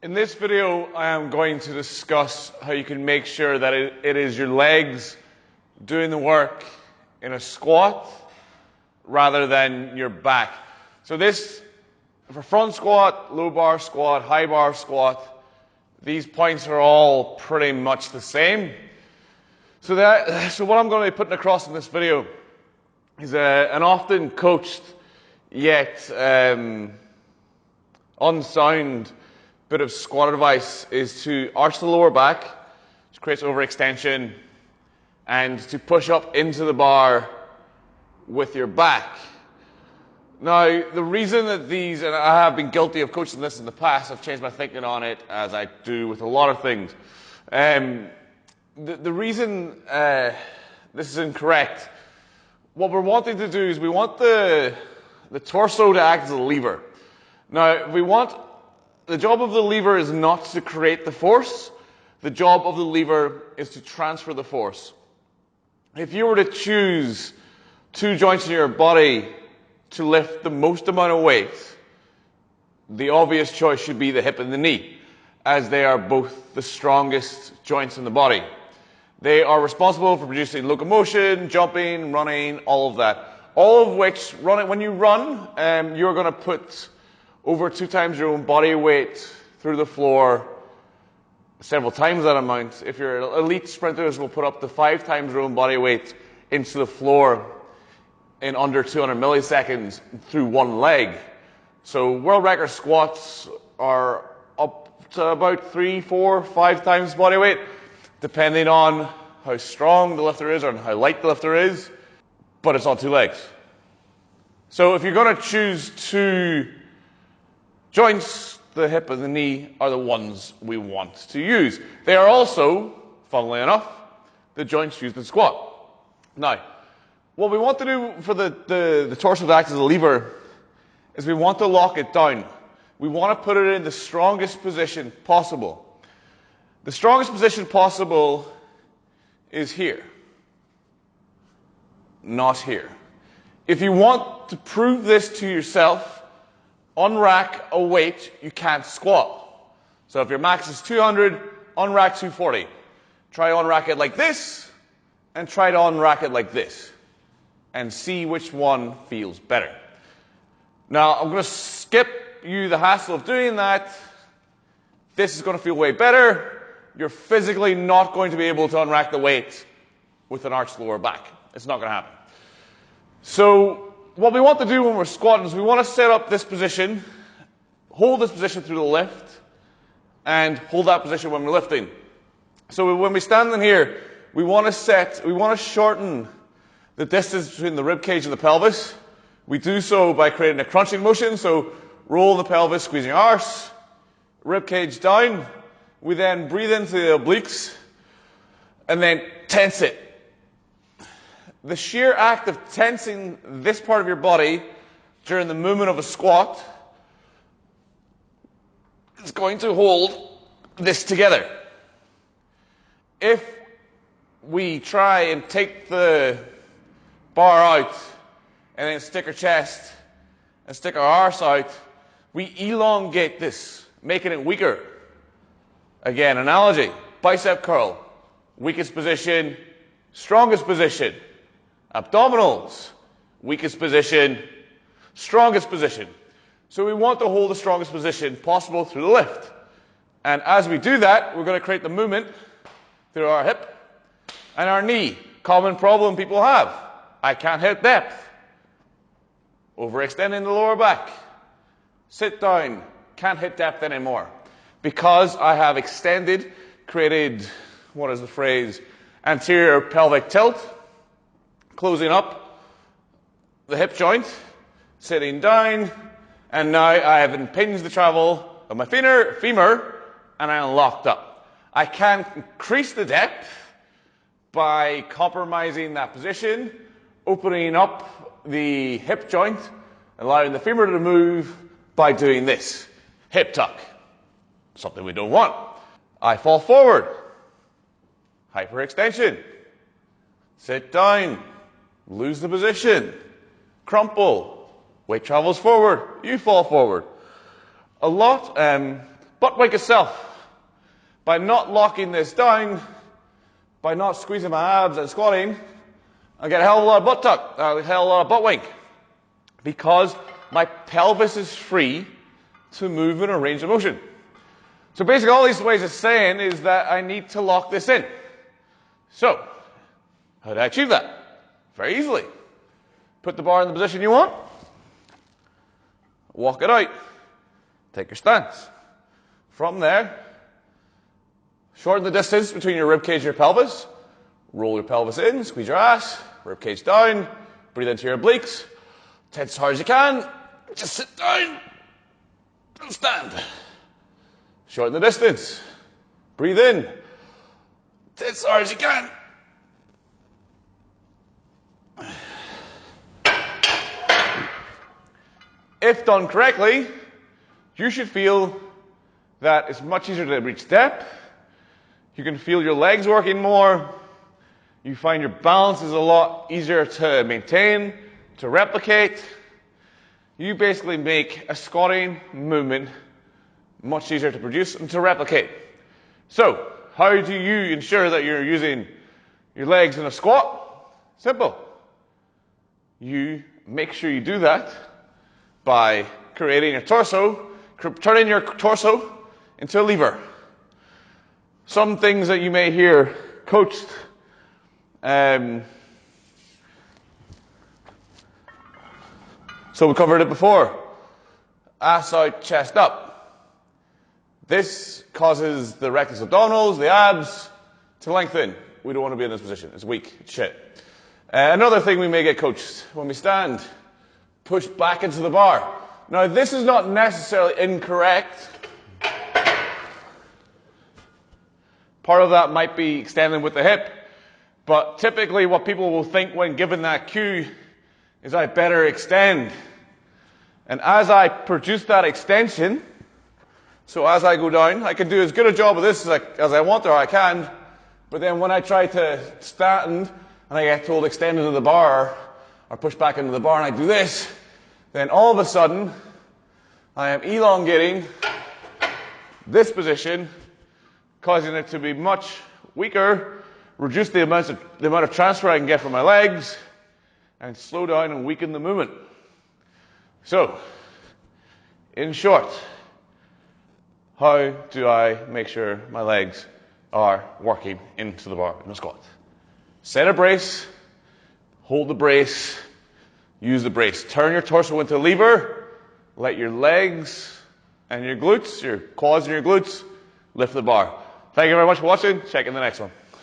In this video, I am going to discuss how you can make sure that it is your legs doing the work in a squat rather than your back. So this, for front squat, low bar squat, high bar squat, these points are all pretty much the same. So what I'm going to be putting across in this video is an often coached yet unsound bit of squat advice is to arch the lower back, which creates overextension, and to push up into the bar with your back. Now, the reason that these, and I have been guilty of coaching this in the past, I've changed my thinking on it, as I do with a lot of things. The reason this is incorrect, what we're wanting to do is we want the torso to act as a lever. Now, the job of the lever is not to create the force. The job of the lever is to transfer the force. If you were to choose two joints in your body to lift the most amount of weight, the obvious choice should be the hip and the knee, as they are both the strongest joints in the body. They are responsible for producing locomotion, jumping, running, all of that. All of which, when you run, you're going to put over 2 times your own body weight through the floor, several times that amount. If you're elite sprinters, will put up to 5 times your own body weight into the floor in under 200 milliseconds through one leg. So world record squats are up to about 3, 4, 5 times body weight, depending on how strong the lifter is or how light the lifter is, but it's on 2 legs. So if you're going to choose 2 joints, the hip and the knee are the ones we want to use. They are also, funnily enough, the joints used in squat. Now, what we want to do for the torso to act as a lever is we want to lock it down. We want to put it in the strongest position possible. The strongest position possible is here, not here. If you want to prove this to yourself, unrack a weight you can't squat. So if your max is 200, unrack 240. Try to unrack it like this, and try to unrack it like this, and see which one feels better. Now, I'm going to skip you the hassle of doing that. This is going to feel way better. You're physically not going to be able to unrack the weight with an arched lower back. It's not going to happen. So what we want to do when we're squatting is we want to set up this position, hold this position through the lift, and hold that position when we're lifting. So when we stand in here, we want to shorten the distance between the rib cage and the pelvis. We do so by creating a crunching motion, so roll the pelvis, squeezing arse, rib cage down. We then breathe into the obliques, and then tense it. The sheer act of tensing this part of your body during the movement of a squat is going to hold this together. If we try and take the bar out and then stick our chest and stick our arse out, we elongate this, making it weaker. Again, analogy, bicep curl, weakest position, strongest position. Abdominals, weakest position, strongest position. So we want to hold the strongest position possible through the lift. And as we do that, we're going to create the movement through our hip and our knee. Common problem people have. I can't hit depth. Overextending the lower back. Sit down. Can't hit depth anymore. Because I have created, what is the phrase, anterior pelvic tilt, closing up the hip joint, sitting down, and now I have impinged the travel of my femur, and I am locked up. I can increase the depth by compromising that position, opening up the hip joint, allowing the femur to move by doing this. Hip tuck. Something we don't want. I fall forward. Hyperextension. Sit down. Lose the position. Crumple. Weight travels forward. You fall forward. A lot butt wink itself. By not locking this down, by not squeezing my abs and squatting, I get a hell of a lot of butt tuck, a hell of a lot of butt wink. Because my pelvis is free to move in a range of motion. So basically all these ways of saying is that I need to lock this in. So, how do I achieve that? Very easily. Put the bar in the position you want. Walk it out. Take your stance. From there, shorten the distance between your rib cage and your pelvis. Roll your pelvis in, squeeze your ass, rib cage down, breathe into your obliques. Tense as hard as you can. Just sit down. Don't stand. Shorten the distance. Breathe in. Tense as hard as you can. If done correctly, you should feel that it's much easier to reach depth. You can feel your legs working more. You find your balance is a lot easier to maintain, to replicate. You basically make a squatting movement much easier to produce and to replicate. So, how do you ensure that you're using your legs in a squat? Simple. You make sure you do that by creating a torso, turning your torso into a lever. Some things that you may hear coached, so we covered it before. Ass out, chest up. This causes the rectus abdominals, the abs, to lengthen. We don't want to be in this position. It's weak. It's shit. Another thing we may get coached when we stand, push back into the bar. Now, this is not necessarily incorrect. Part of that might be extending with the hip, but typically what people will think when given that cue is I better extend. And as I produce that extension, so as I go down, I can do as good a job of this as I want or I can, but then when I try to stand and I get told extend into the bar or push back into the bar and I do this, then all of a sudden I am elongating this position, causing it to be much weaker, reduce the amount of transfer I can get from my legs, and slow down and weaken the movement. So, in short, how do I make sure my legs are working into the bar in a squat? Set a brace, hold the brace, use the brace. Turn your torso into a lever, let your legs and your glutes, your quads and your glutes, lift the bar. Thank you very much for watching. Check in the next one.